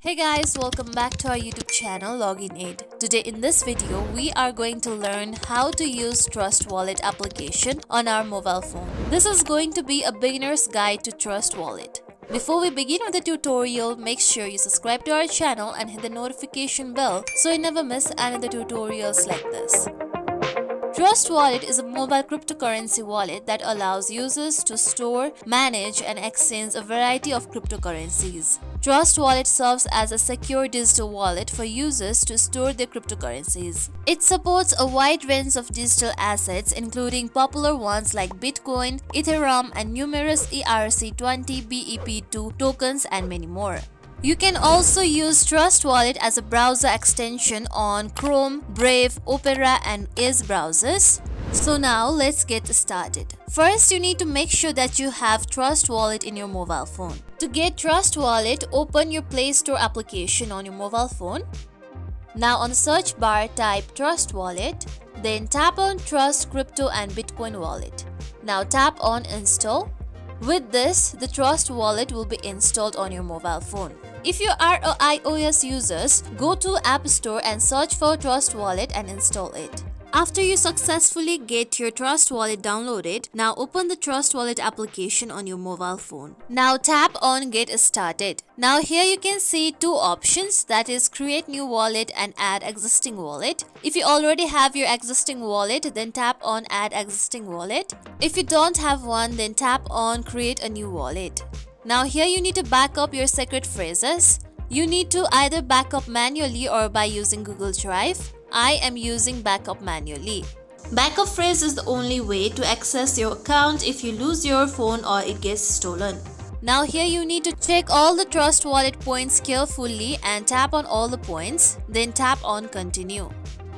Hey guys, welcome back to our YouTube channel Login Aid. Today in this video, we are going to learn how to use Trust Wallet application on our mobile phone. This is going to be a beginner's guide to Trust Wallet. Before we begin with the tutorial, make sure you subscribe to our channel and hit the notification bell so you never miss another tutorials like this. Trust Wallet is a mobile cryptocurrency wallet that allows users to store, manage, and exchange a variety of cryptocurrencies. Trust Wallet serves as a secure digital wallet for users to store their cryptocurrencies. It supports a wide range of digital assets, including popular ones like Bitcoin, Ethereum, and numerous ERC20, BEP2 tokens, and many more. You can also use Trust Wallet as a browser extension on Chrome, Brave, Opera, and Edge browsers. So now let's get started. First, you need to make sure that you have Trust Wallet in your mobile phone. To get Trust Wallet, open your Play Store application on your mobile phone. Now on the search bar, type Trust Wallet, then tap on Trust Crypto and Bitcoin Wallet. Now tap on Install. With this, the Trust Wallet will be installed on your mobile phone. If you are an iOS user, go to App Store and search for Trust Wallet and install it. After you successfully get your Trust Wallet downloaded, now open the Trust Wallet application on your mobile phone. Now tap on Get Started. Now here you can see two options, that is Create New Wallet and Add Existing Wallet. If you already have your existing wallet, then tap on Add Existing Wallet. If you don't have one, then tap on Create a New Wallet. Now here you need to back up your secret phrases. You need to either back up manually or by using Google Drive. I am using backup manually. Backup phrase is the only way to access your account if you lose your phone or it gets stolen. Now here you need to check all the Trust Wallet points carefully and tap on all the points, then tap on Continue.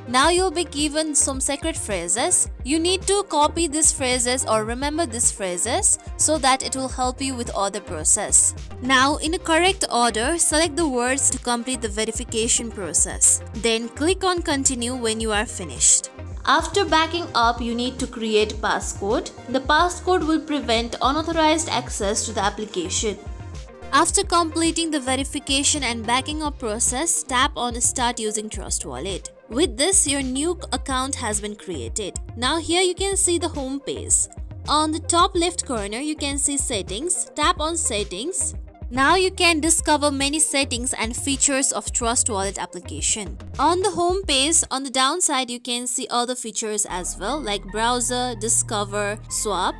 Now you'll be given some secret phrases. You need to copy these phrases or remember these phrases so that it will help you with all the process. Now in a correct order, select the words to complete the verification process. Then click on Continue when you are finished. After backing up, you need to create passcode. The passcode will prevent unauthorized access to the application. After completing the verification and backing up process, tap on Start using Trust Wallet. With this, your new account has been created. Now here you can see the home page. On the top left corner, you can see Settings. Tap on Settings. Now you can discover many settings and features of Trust Wallet application. On the home page, on the downside, you can see other features as well, like Browser, Discover, Swap.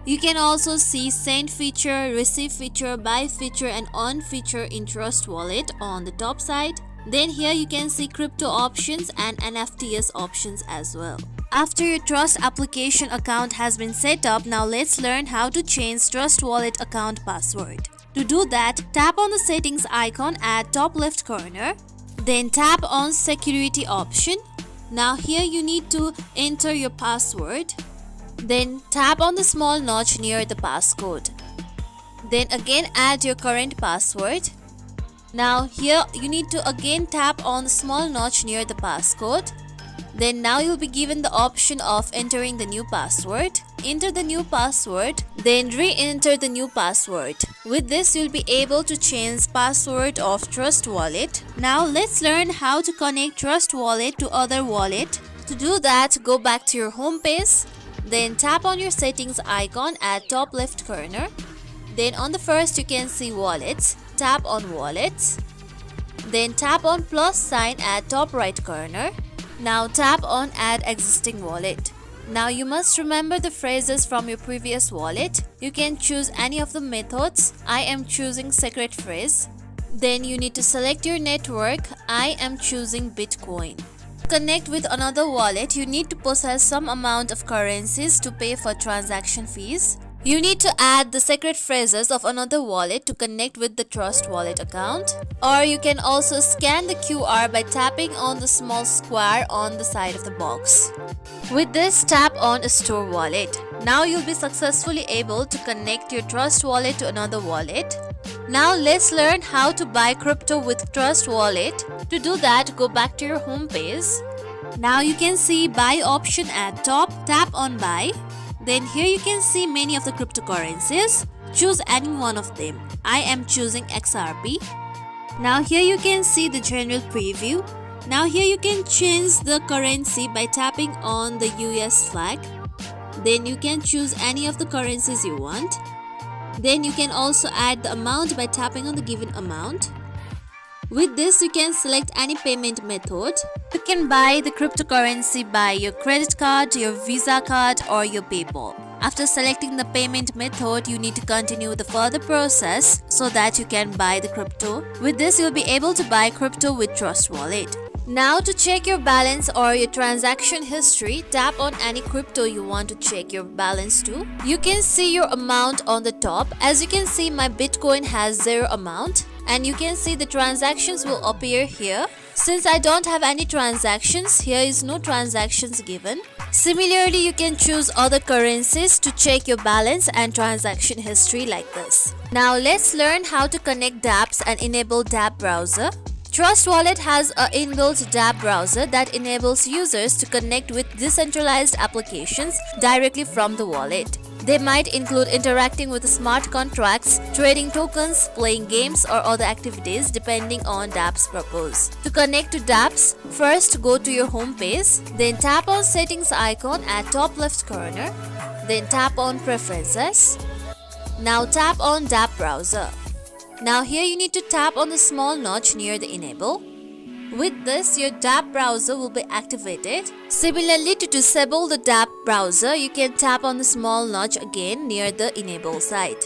You can also see Send feature, Receive feature, Buy feature, and On feature in Trust Wallet on the top side. Then here you can see crypto options and NFTs options as well. After your Trust application account has been set up, now let's learn how to change Trust Wallet account password. To do that, tap on the settings icon at top left corner. Then tap on security option. Now here you need to enter your password. Then tap on the small notch near the passcode. Then again add your current password. Now here you need to again tap on the small notch near the passcode. Then now you'll be given the option of entering the new password. Enter the new password, then re-enter the new password. With this, you'll be able to change password of Trust Wallet. Now let's learn how to connect Trust Wallet to other wallet. To do that, go back to your home page. Then tap on your settings icon at top left corner. Then on the first you can see Wallets. Tap on Wallets. Then tap on plus sign at top right corner. Now tap on Add Existing Wallet. Now you must remember the phrases from your previous wallet. You can choose any of the methods. I am choosing secret phrase. Then you need to select your network. I am choosing Bitcoin. To connect with another wallet, you need to possess some amount of currencies to pay for transaction fees. You need to add the secret phrases of another wallet to connect with the Trust Wallet account. Or you can also scan the QR by tapping on the small square on the side of the box. With this, tap on Store Wallet. Now you'll be successfully able to connect your Trust Wallet to another wallet. Now let's learn how to buy crypto with Trust Wallet. To do that, go back to your home page. Now you can see Buy option at top. Tap on Buy. Then here you can see many of the cryptocurrencies. Choose any one of them. I am choosing XRP. Now here you can see the general preview. Now here you can change the currency by tapping on the US flag. Then you can choose any of the currencies you want. Then you can also add the amount by tapping on the given amount. With this, you can select any payment method. You can buy the cryptocurrency by your credit card, your Visa card, or your PayPal. After selecting the payment method, you need to continue the further process so that you can buy the crypto. With this, you'll be able to buy crypto with Trust Wallet. Now to check your balance or your transaction history, tap on any crypto you want to check your balance to. You can see your amount on the top. As you can see, my Bitcoin has 0 amount. And you can see the transactions will appear here. Since I don't have any transactions, here is no transactions given. Similarly, you can choose other currencies to check your balance and transaction history like this. Now let's learn how to connect dApps and enable dApp browser. Trust Wallet has an inbuilt dApp browser that enables users to connect with decentralized applications directly from the wallet. They might include interacting with smart contracts, trading tokens, playing games, or other activities depending on dApp's purpose. To connect to dApps, first go to your home page, then tap on Settings icon at top left corner, then tap on Preferences. Now tap on dApp browser. Now here you need to tap on the small notch near the enable. With this, your dApp browser will be activated. Similarly, to disable the dApp browser, you can tap on the small notch again near the enable side.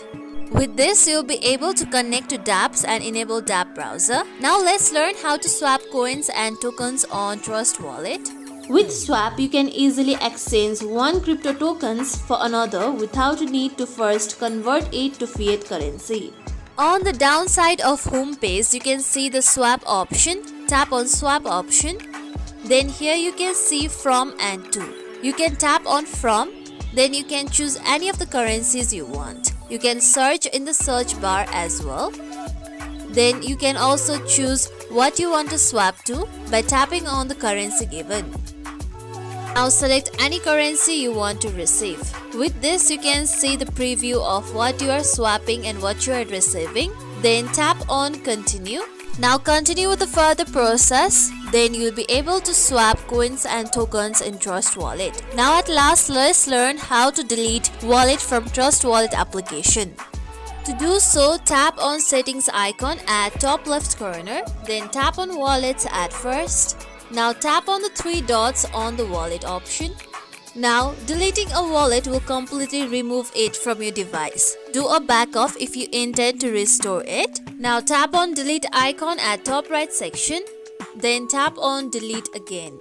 With this, you'll be able to connect to dApps and enable dApp browser. Now let's learn how to swap coins and tokens on Trust Wallet. With Swap, you can easily exchange one crypto tokens for another without a need to first convert it to fiat currency. On the downside of home page, you can see the swap option. Tap on swap option. Then here you can see from and to. You can tap on from. Then you can choose any of the currencies you want. You can search in the search bar as well. Then you can also choose what you want to swap to by tapping on the currency given. Now select any currency you want to receive. With this, you can see the preview of what you are swapping and what you are receiving. Then tap on continue. Now continue with the further process. Then you'll be able to swap coins and tokens in Trust Wallet. Now at last, let's learn how to delete wallet from Trust Wallet application. To do so, tap on Settings icon at top left corner. Then tap on Wallets at first. Now tap on the 3 dots on the wallet option. Now, deleting a wallet will completely remove it from your device. Do a backup if you intend to restore it. Now tap on delete icon at top right section. Then tap on delete again.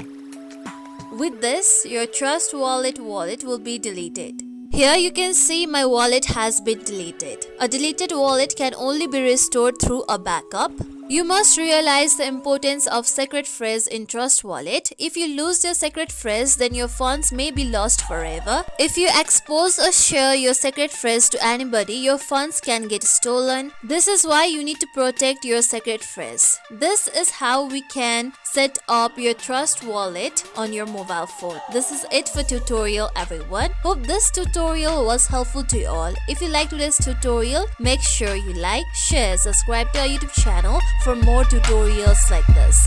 With this, your Trust Wallet will be deleted. Here you can see my wallet has been deleted. A deleted wallet can only be restored through a backup. You must realize the importance of secret phrase in Trust Wallet. If you lose your secret phrase, then your funds may be lost forever. If you expose or share your secret phrase to anybody, your funds can get stolen. This is why you need to protect your secret phrase. This is how we can set up your Trust Wallet on your mobile phone. This is it for tutorial, everyone. Hope this tutorial was helpful to you all. If you liked today's tutorial, make sure you like, share, subscribe to our YouTube channel for more tutorials like this.